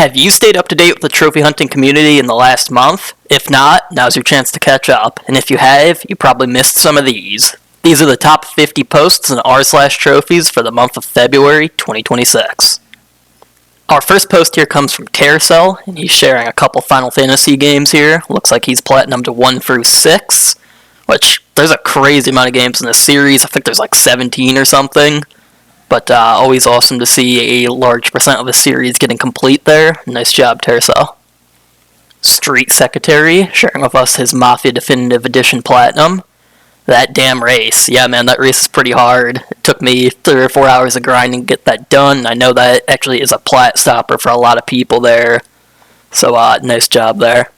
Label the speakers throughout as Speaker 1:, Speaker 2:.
Speaker 1: Have you stayed up to date with the trophy hunting community in the last month? If not, now's your chance to catch up, and if you have, you probably missed some of these. These are the top 50 posts in r/trophies for the month of February 2026. Our first post here comes from Carousel, and he's sharing a couple Final Fantasy games here. Looks like he's platinumed 1 through 6, which there's a crazy amount of games in this series. I think there's like 17 or something. But always awesome to see a large percent of the series getting complete there. Nice job, Tercel. Street Secretary sharing with us his Mafia Definitive Edition Platinum. That damn race. Yeah, man, that race is pretty hard. It took me 3 or 4 hours of grinding to get that done. I know that actually is a plat stopper for a lot of people there. So, nice job there.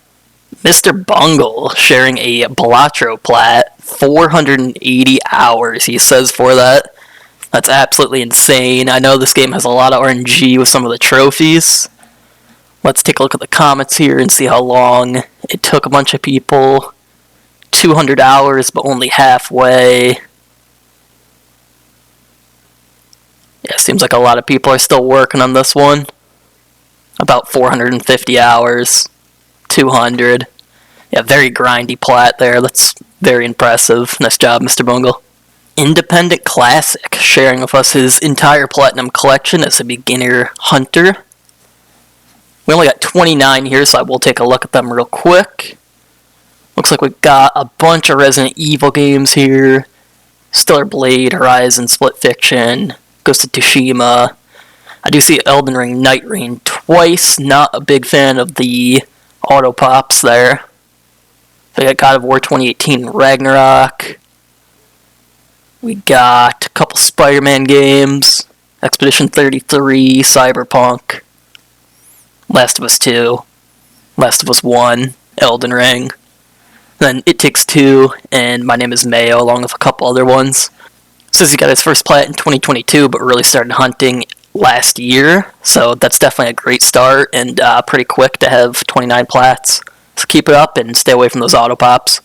Speaker 1: Mr. Bungle sharing a Balatro plat. 480 hours, he says, for that. That's absolutely insane. I know this game has a lot of RNG with some of the trophies. Let's take a look at the comments here and see how long it took a bunch of people. 200 hours, but only halfway. Yeah, seems like a lot of people are still working on this one. About 450 hours. 200. Yeah, very grindy plat there. That's very impressive. Nice job, Mr. Bungle. Independent Classic, sharing with us his entire Platinum collection as a beginner hunter. We only got 29 here, so I will take a look at them real quick. Looks like we've got a bunch of Resident Evil games here. Stellar Blade, Horizon, Split Fiction, Ghost of Tsushima. I do see Elden Ring, Night Rain twice. Not a big fan of the auto pops there. We got God of War 2018 Ragnarok. We got a couple Spider-Man games, Expedition 33, Cyberpunk, Last of Us 2, Last of Us 1, Elden Ring, then It Takes Two, and My Name is Mayo, along with a couple other ones. Says he got his first plat in 2022, but really started hunting last year, so that's definitely a great start, and pretty quick to have 29 plats. So keep it up and stay away from those auto pops.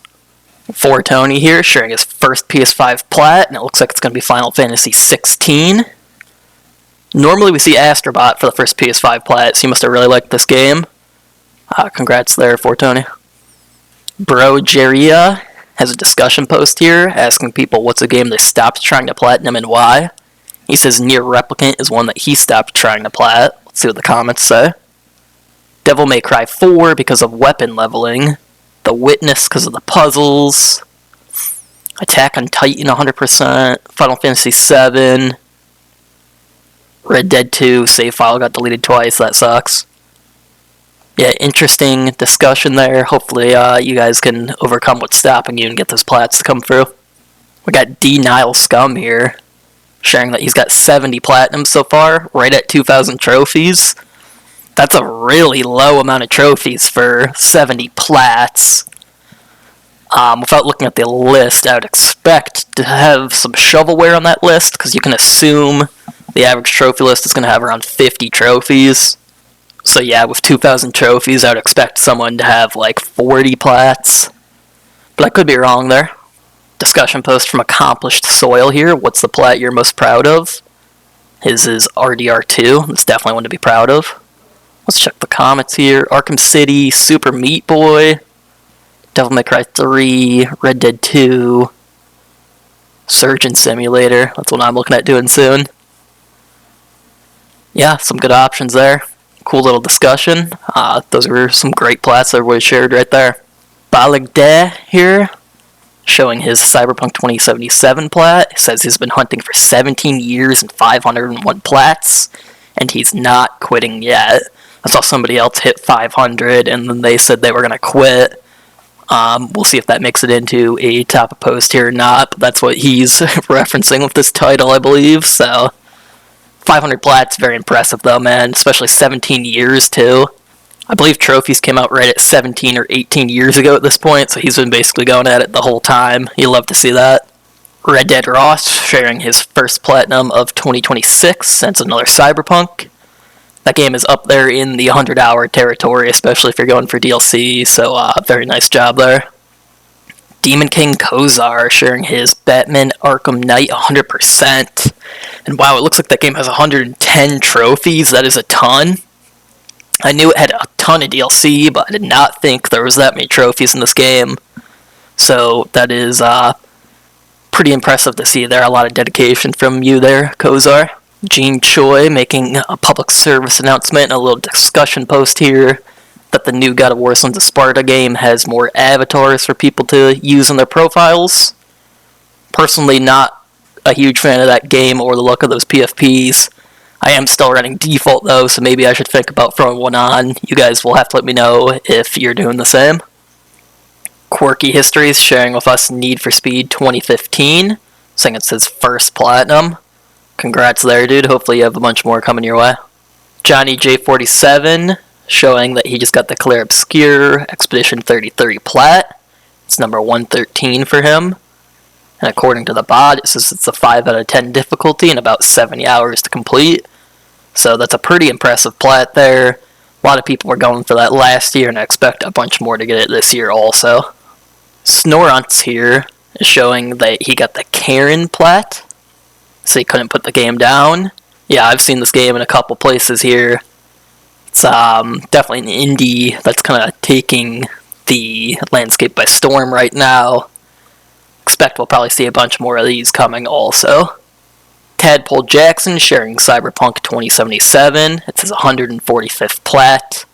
Speaker 1: For Tony here, sharing his first PS5 plat, and it looks like it's going to be Final Fantasy 16. Normally we see Astrobot for the first PS5 plat, so you must have really liked this game. Congrats there, For Tony. Bro Jeria has a discussion post here, asking people what's a game they stopped trying to platinum and why. He says Nier Replicant is one that he stopped trying to plat. Let's see what the comments say. Devil May Cry 4 because of weapon leveling. The Witness because of the puzzles. Attack on Titan 100%. Final Fantasy 7. Red Dead 2 save file got deleted twice. That sucks. Yeah, interesting discussion there. Hopefully you guys can overcome what's stopping you and get those plats to come through. We got D. Nile Scum here, sharing that he's got 70 platinums so far, right at 2,000 trophies. That's a really low amount of trophies for 70 plats. Without looking at the list, I would expect to have some shovelware on that list, because you can assume the average trophy list is going to have around 50 trophies. So yeah, with 2,000 trophies, I would expect someone to have like 40 plats. But I could be wrong there. Discussion post from Accomplished Soil here. What's the plat you're most proud of? His is RDR2. That's definitely one to be proud of. Let's check the comments here. Arkham City, Super Meat Boy, Devil May Cry 3, Red Dead 2, Surgeon Simulator. That's what I'm looking at doing soon. Yeah, some good options there. Cool little discussion. Those were some great plats everybody shared right there. Balagde here, showing his Cyberpunk 2077 plat. He says he's been hunting for 17 years and 501 plats, and he's not quitting yet. I saw somebody else hit 500, and then they said they were going to quit. We'll see if that makes it into a top of post here or not, but that's what he's referencing with this title, I believe. So 500 plats, very impressive though, man, especially 17 years too. I believe trophies came out right at 17 or 18 years ago at this point, so he's been basically going at it the whole time. You love to see that. Red Dead Ross sharing his first platinum of 2026, that's another Cyberpunk. That game is up there in the 100-hour territory, especially if you're going for DLC, so very nice job there. Demon King Kozar sharing his Batman Arkham Knight 100%. And wow, it looks like that game has 110 trophies. That is a ton. I knew it had a ton of DLC, but I did not think there was that many trophies in this game. So that is pretty impressive to see there. A lot of dedication from you there, Kozar. Gene Choi making a public service announcement and a little discussion post here that the new God of War Sons of Sparta game has more avatars for people to use in their profiles. Personally, not a huge fan of that game or the look of those PFPs. I am still running default though, so maybe I should think about throwing one on. You guys will have to let me know if you're doing the same. Quirky Histories sharing with us Need for Speed 2015, saying it's his first platinum. Congrats there, dude. Hopefully you have a bunch more coming your way. Johnny J47 showing that he just got the Claire Obscure Expedition 3030 plat. It's number 113 for him. And according to the bot, it says it's a 5 out of 10 difficulty and about 70 hours to complete. So that's a pretty impressive plat there. A lot of people were going for that last year, and I expect a bunch more to get it this year also. Snorunts here is showing that he got the Karen plat, so he couldn't put the game down. Yeah, I've seen this game in a couple places here. It's definitely an indie that's kind of taking the landscape by storm right now. Expect we'll probably see a bunch more of these coming also. Tadpole Jackson sharing Cyberpunk 2077. It's his 145th plat.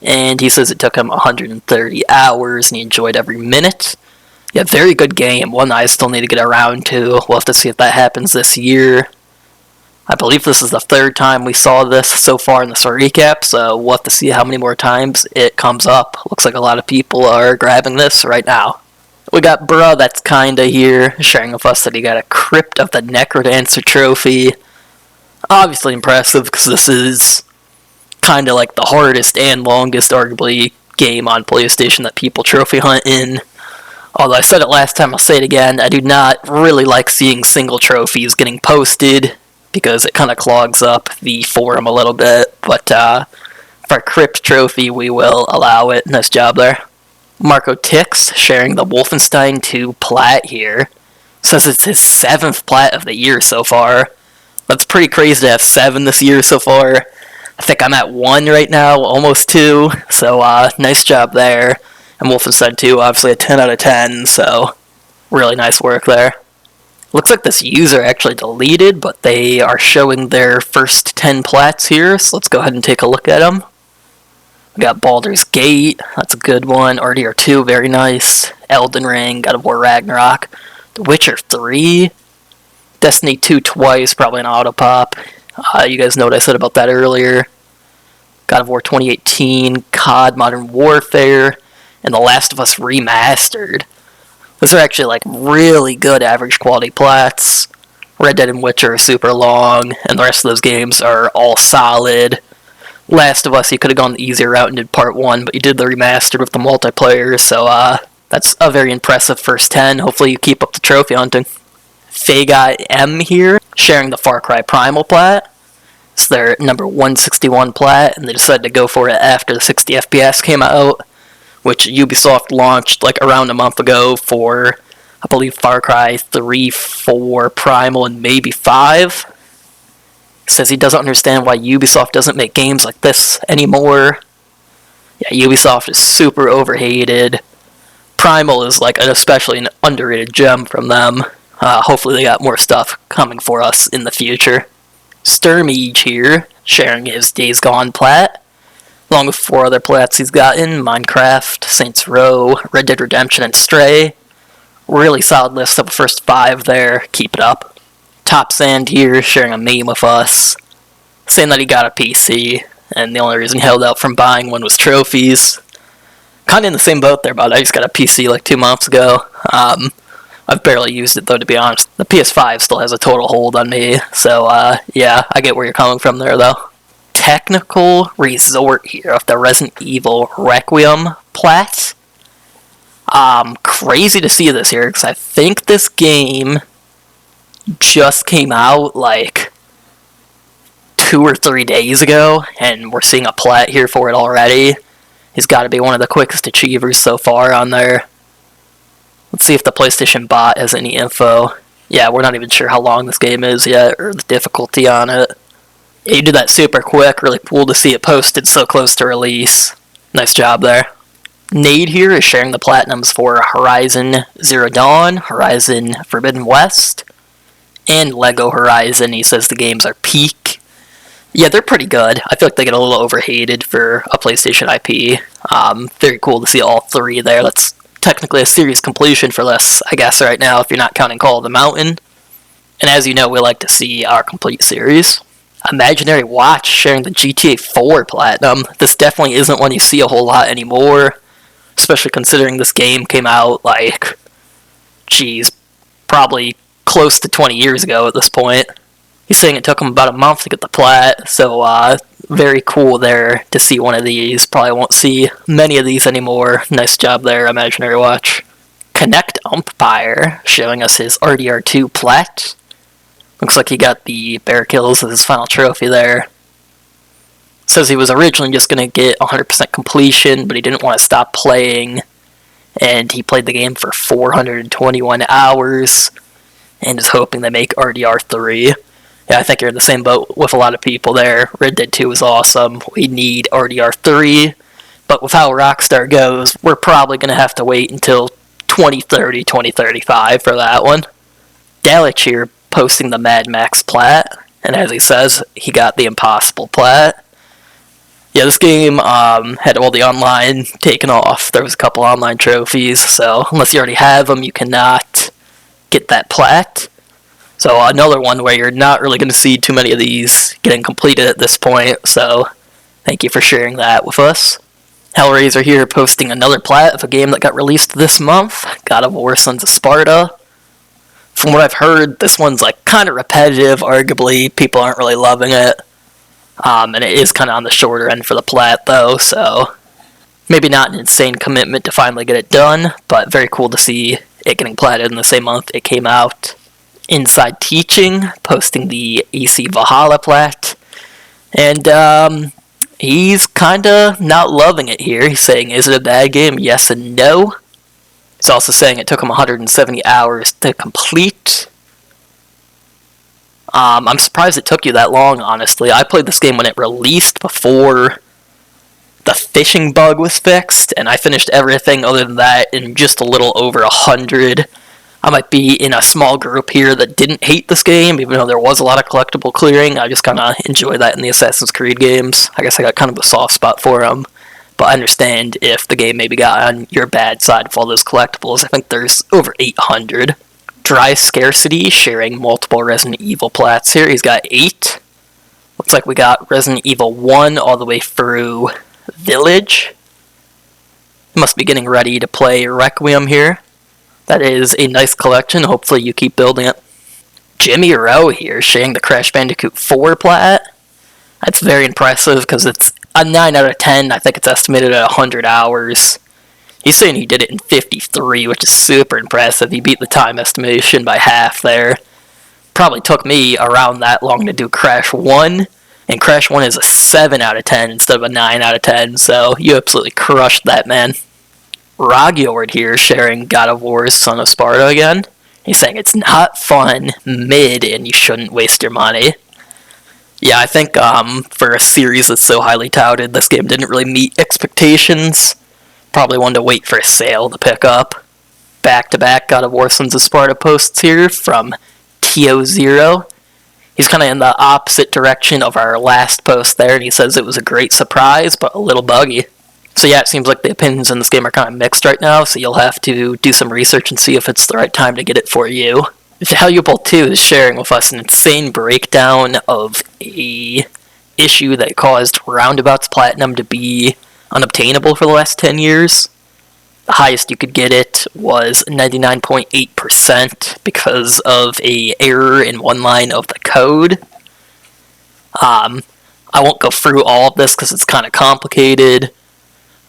Speaker 1: And he says it took him 130 hours and he enjoyed every minute. Yeah, very good game. One I still need to get around to. We'll have to see if that happens this year. I believe this is the third time we saw this so far in this recap, so we'll have to see how many more times it comes up. Looks like a lot of people are grabbing this right now. We got Bruh That's Kinda here, sharing with us that he got a Crypt of the Necrodancer trophy. Obviously impressive, because this is kind of like the hardest and longest, arguably, game on PlayStation that people trophy hunt in. Although I said it last time, I'll say it again, I do not really like seeing single trophies getting posted, because it kind of clogs up the forum a little bit. But for a Crypt trophy, we will allow it. Nice job there. Marco Tix sharing the Wolfenstein 2 plat here. Says it's his 7th plat of the year so far. That's pretty crazy to have 7 this year so far. I think I'm at 1 right now, almost 2. So nice job there. And Wolfenstein 2, obviously a 10 out of 10, so really nice work there. Looks like this user actually deleted, but they are showing their first 10 plats here, so let's go ahead and take a look at them. We got Baldur's Gate, that's a good one. RDR 2, very nice. Elden Ring, God of War Ragnarok. The Witcher 3. Destiny 2 twice, probably an auto pop. You guys know what I said about that earlier. God of War 2018, COD Modern Warfare, and The Last of Us Remastered. Those are actually like really good average quality plats. Red Dead and Witcher are super long, and the rest of those games are all solid. Last of Us, you could have gone the easier route and did part 1, but you did the remastered with the multiplayer, so that's a very impressive first 10. Hopefully you keep up the trophy hunting. Fagai M here, sharing the Far Cry Primal plat. It's their number 161 plat, and they decided to go for it after the 60 FPS came out, which Ubisoft launched like around a month ago for, I believe, Far Cry 3, 4, Primal, and maybe 5. Says he doesn't understand why Ubisoft doesn't make games like this anymore. Yeah, Ubisoft is super overhated. Primal is like especially an underrated gem from them. Hopefully they got more stuff coming for us in the future. Sturmage here, sharing his Days Gone plat, along with 4 other plats he's gotten: Minecraft, Saints Row, Red Dead Redemption, and Stray. Really solid list of the first 5 there. Keep it up. Top Sand here, sharing a meme with us, saying that he got a PC, and the only reason he held out from buying one was trophies. Kind of in the same boat there, but I just got a PC like 2 months ago. I've barely used it though, to be honest. The PS5 still has a total hold on me, so yeah, I get where you're coming from there though. Technical Resort here of the Resident Evil Requiem plat. Crazy to see this here, because I think this game just came out like 2 or 3 days ago, and we're seeing a plat here for it already. He's got to be one of the quickest achievers so far on there. Let's see if the PlayStation bot has any info. Yeah, we're not even sure how long this game is yet, or the difficulty on it. Yeah, you did that super quick. Really cool to see it posted so close to release. Nice job there. Nade here is sharing the platinums for Horizon Zero Dawn, Horizon Forbidden West, and Lego Horizon. He says the games are peak. Yeah, they're pretty good. I feel like they get a little overhated for a PlayStation IP. Very cool to see all three there. That's technically a series completion for this, I guess, right now, if you're not counting Call of the Mountain. And as you know, we like to see our complete series. Imaginary Watch sharing the GTA 4 Platinum. This definitely isn't one you see a whole lot anymore, especially considering this game came out, like, geez, probably close to 20 years ago at this point. He's saying it took him about a month to get the plat, so very cool there to see one of these. Probably won't see many of these anymore. Nice job there, Imaginary Watch. Connect Umpire showing us his RDR2 plat. Looks like he got the bear kills as his final trophy there. Says he was originally just going to get 100% completion, but he didn't want to stop playing. And he played the game for 421 hours and is hoping they make RDR3. Yeah, I think you're in the same boat with a lot of people there. Red Dead 2 is awesome. We need RDR3. But with how Rockstar goes, we're probably going to have to wait until 2030, 2035 for that one. Dalich here posting the Mad Max plat, and as he says, he got the Impossible plat. Yeah, this game had all the online taken off. There was a couple online trophies, so unless you already have them, you cannot get that plat. So another one where you're not really going to see too many of these getting completed at this point, so thank you for sharing that with us. Hellraiser here posting another plat of a game that got released this month, God of War Sons of Sparta. From what I've heard, this one's like kind of repetitive, arguably. People aren't really loving it. And it is kind of on the shorter end for the plat, though, so maybe not an insane commitment to finally get it done, but very cool to see it getting platted in the same month it came out. Inside Teaching, posting the AC Valhalla plat, and he's kind of not loving it here. He's saying, is it a bad game? Yes and no. He's also saying it took him 170 hours to complete. I'm surprised it took you that long, honestly. I played this game when it released before the fishing bug was fixed, and I finished everything other than that in just a little over 100. I might be in a small group here that didn't hate this game, even though there was a lot of collectible clearing. I just kind of enjoy that in the Assassin's Creed games. I guess I got kind of a soft spot for them. But I understand if the game maybe got on your bad side of all those collectibles. I think there's over 800. Dry Scarcity sharing multiple Resident Evil plats here. He's got 8. Looks like we got Resident Evil 1 all the way through Village. He must be getting ready to play Requiem here. That is a nice collection. Hopefully you keep building it. Jimmy Rowe here sharing the Crash Bandicoot 4 plat. That's very impressive because it's a 9 out of 10. I think it's estimated at 100 hours. He's saying he did it in 53, which is super impressive. He beat the time estimation by half there. Probably took me around that long to do Crash 1. And Crash 1 is a 7 out of 10 instead of a 9 out of 10. So you absolutely crushed that, man. Rogyord here sharing God of War's Son of Sparta again. He's saying it's not fun, mid, and you shouldn't waste your money. Yeah, I think for a series that's so highly touted, this game didn't really meet expectations. Probably one to wait for a sale to pick up. Back-to-back God of War Sons of Sparta posts here from TO0. He's kind of in the opposite direction of our last post there, and he says it was a great surprise, but a little buggy. So yeah, it seems like the opinions in this game are kind of mixed right now, so you'll have to do some research and see if it's the right time to get it for you. Valuable 2 is sharing with us an insane breakdown of a issue that caused Roundabout's Platinum to be unobtainable for the last 10 years. The highest you could get it was 99.8% because of a error in one line of the code. I won't go through all of this because it's kind of complicated,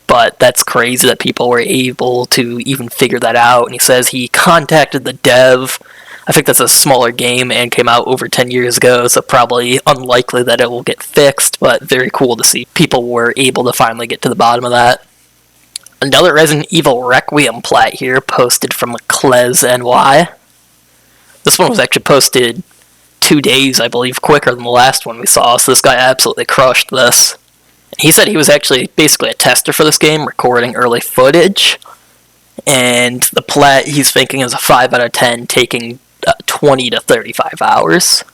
Speaker 1: but that's crazy that people were able to even figure that out. And he says he contacted the dev. I think that's a smaller game and came out over 10 years ago, so probably unlikely that it will get fixed, but very cool to see people were able to finally get to the bottom of that. Another Resident Evil Requiem plat here, posted from Klez NY. This one was actually posted 2 days, I believe, quicker than the last one we saw, so this guy absolutely crushed this. He said he was actually basically a tester for this game, recording early footage, and the plat he's thinking is a 5 out of 10, taking 20 to 35 hours.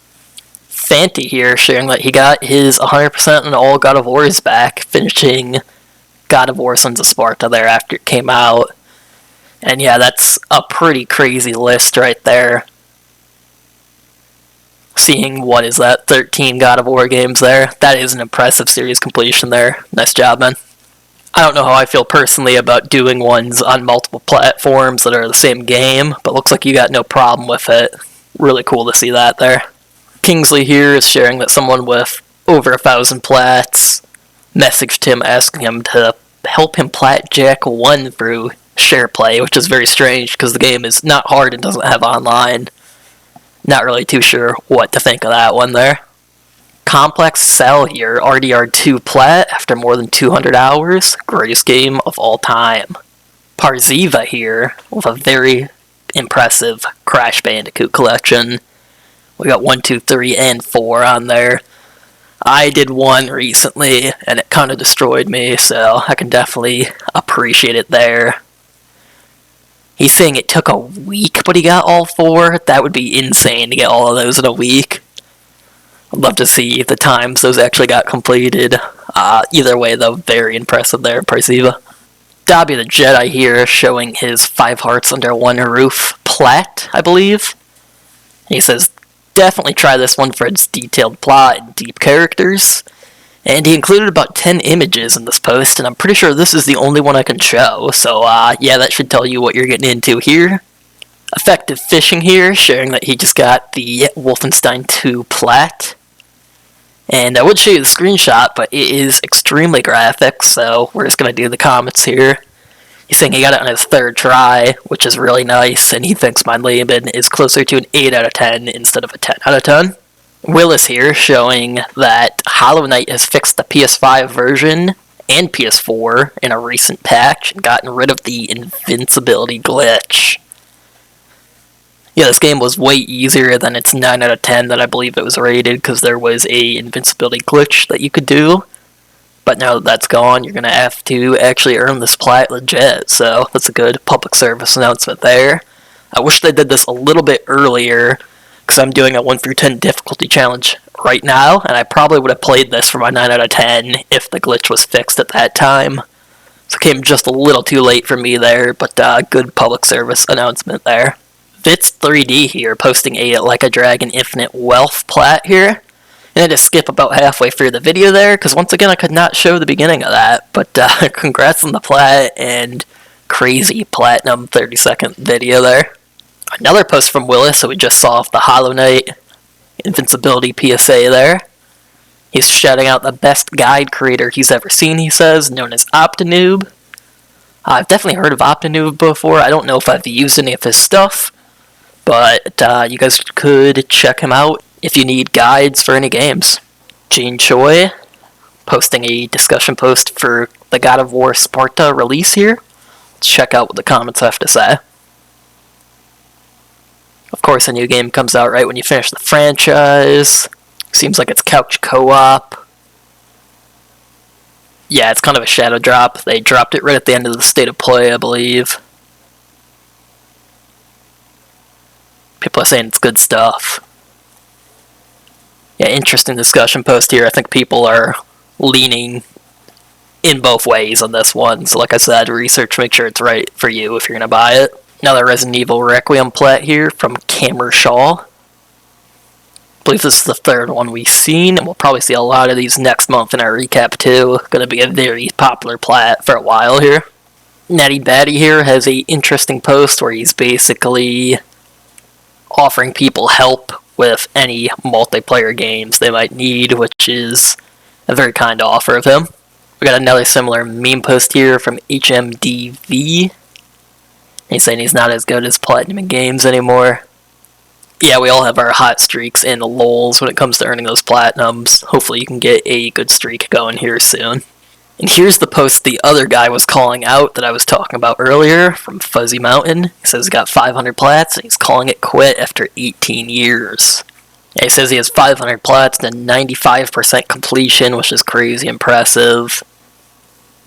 Speaker 1: Fanti here sharing that he got his 100% in all God of Wars back, finishing God of War Sons of Sparta there after it came out. And yeah, that's a pretty crazy list right there. Seeing, what is that, 13 God of War games there. That is an impressive series completion there. Nice job, man. I don't know how I feel personally about doing ones on multiple platforms that are the same game, but looks like you got no problem with it. Really cool to see that there. Kingsley here is sharing that someone with over 1,000 plats messaged him asking him to help him plat Jack 1 through SharePlay, which is very strange because the game is not hard and doesn't have online. Not really too sure what to think of that one there. Complex Cell here, RDR2 plat after more than 200 hours. Greatest game of all time. Parziva here with a very impressive Crash Bandicoot collection. We got 1, 2, 3, and 4 on there. I did 1 recently, and it kind of destroyed me, so I can definitely appreciate it there. He's saying it took a week, but he got all 4. That would be insane to get all of those in a week. I'd love to see the times those actually got completed. Either way, though, very impressive there, Parziva. Dobby the Jedi here showing his 5 Hearts Under One Roof plat, I believe. He says, definitely try this one for its detailed plot and deep characters. And he included about 10 images in this post, and I'm pretty sure this is the only one I can show, so yeah, that should tell you what you're getting into here. Effective Fishing here, sharing that he just got the Wolfenstein 2 plat. And I would show you the screenshot, but it is extremely graphic, so we're just going to do the comments here. He's saying he got it on his 3rd try, which is really nice, and he thinks my Laban is closer to an 8 out of 10 instead of a 10 out of 10. Willis here showing that Hollow Knight has fixed the PS5 version and PS4 in a recent patch and gotten rid of the invincibility glitch. Yeah, this game was way easier than its 9 out of 10 that I believe it was rated because there was a invincibility glitch that you could do. But now that that's gone, you're going to have to actually earn this plat legit, so that's a good public service announcement there. I wish they did this a little bit earlier, because I'm doing a 1 through 10 difficulty challenge right now, and I probably would have played this for my 9 out of 10 if the glitch was fixed at that time. So it came just a little too late for me there, but good public service announcement there. Vits3D here, posting a Like a Dragon Infinite Wealth plat here. And I just skip about halfway through the video there, because once again I could not show the beginning of that, but congrats on the plat, and crazy platinum 30-second video there. Another post from Willis, so we just saw off the Hollow Knight invincibility PSA there. He's shouting out the best guide creator he's ever seen, he says, known as Optinoob. I've definitely heard of Optinoob before. I don't know if I've used any of his stuff, but you guys could check him out if you need guides for any games. Gene Choi posting a discussion post for the God of War Sparta release here. Let's check out what the comments have to say. Of course, a new game comes out right when you finish the franchise. Seems like it's couch co-op. Yeah, it's kind of a shadow drop. They dropped it right at the end of the state of play, I believe. People are saying it's good stuff. Yeah, interesting discussion post here. I think people are leaning in both ways on this one. So like I said, research, make sure it's right for you if you're going to buy it. Another Resident Evil Requiem plat here from Cameron Shaw. I believe this is the 3rd one we've seen, and we'll probably see a lot of these next month in our recap too. Going to be a very popular plat for a while here. Natty Batty here has a interesting post where he's basically offering people help with any multiplayer games they might need, which is a very kind offer of him. We got another similar meme post here from HMDV. He's saying he's not as good as Platinum in games anymore. Yeah, we all have our hot streaks and lulls when it comes to earning those Platinums. Hopefully you can get a good streak going here soon. And here's the post the other guy was calling out that I was talking about earlier from Fuzzy Mountain. He says he got 500 plats and he's calling it quit after 18 years. Yeah, he says he has 500 plats and 95% completion, which is crazy impressive.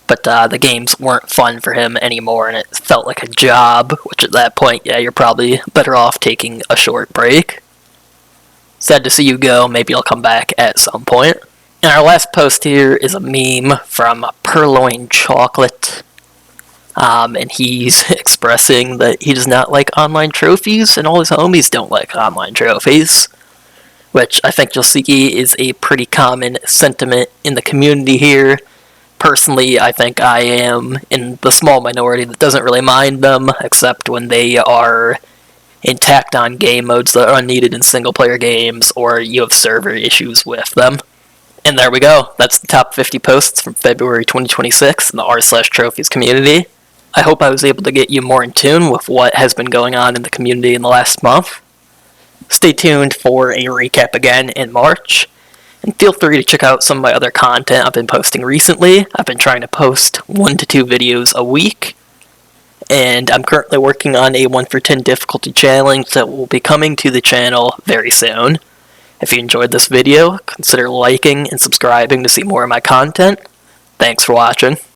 Speaker 1: But the games weren't fun for him anymore, and it felt like a job, which at that point, yeah, you're probably better off taking a short break. Sad to see you go. Maybe I'll come back at some point. And our last post here is a meme from Purloin Chocolate. And he's expressing that he does not like online trophies, and all his homies don't like online trophies. Which I think you'll see is a pretty common sentiment in the community here. Personally, I think I am in the small minority that doesn't really mind them, except when they are in tacked on game modes that are unneeded in single player games, or you have server issues with them. And there we go. That's the top 50 posts from February 2026 in the r/trophies community. I hope I was able to get you more in tune with what has been going on in the community in the last month. Stay tuned for a recap again in March. And feel free to check out some of my other content I've been posting recently. I've been trying to post 1 to 2 videos a week. And I'm currently working on a 1 for 10 difficulty challenge that will be coming to the channel very soon. If you enjoyed this video, consider liking and subscribing to see more of my content. Thanks for watching.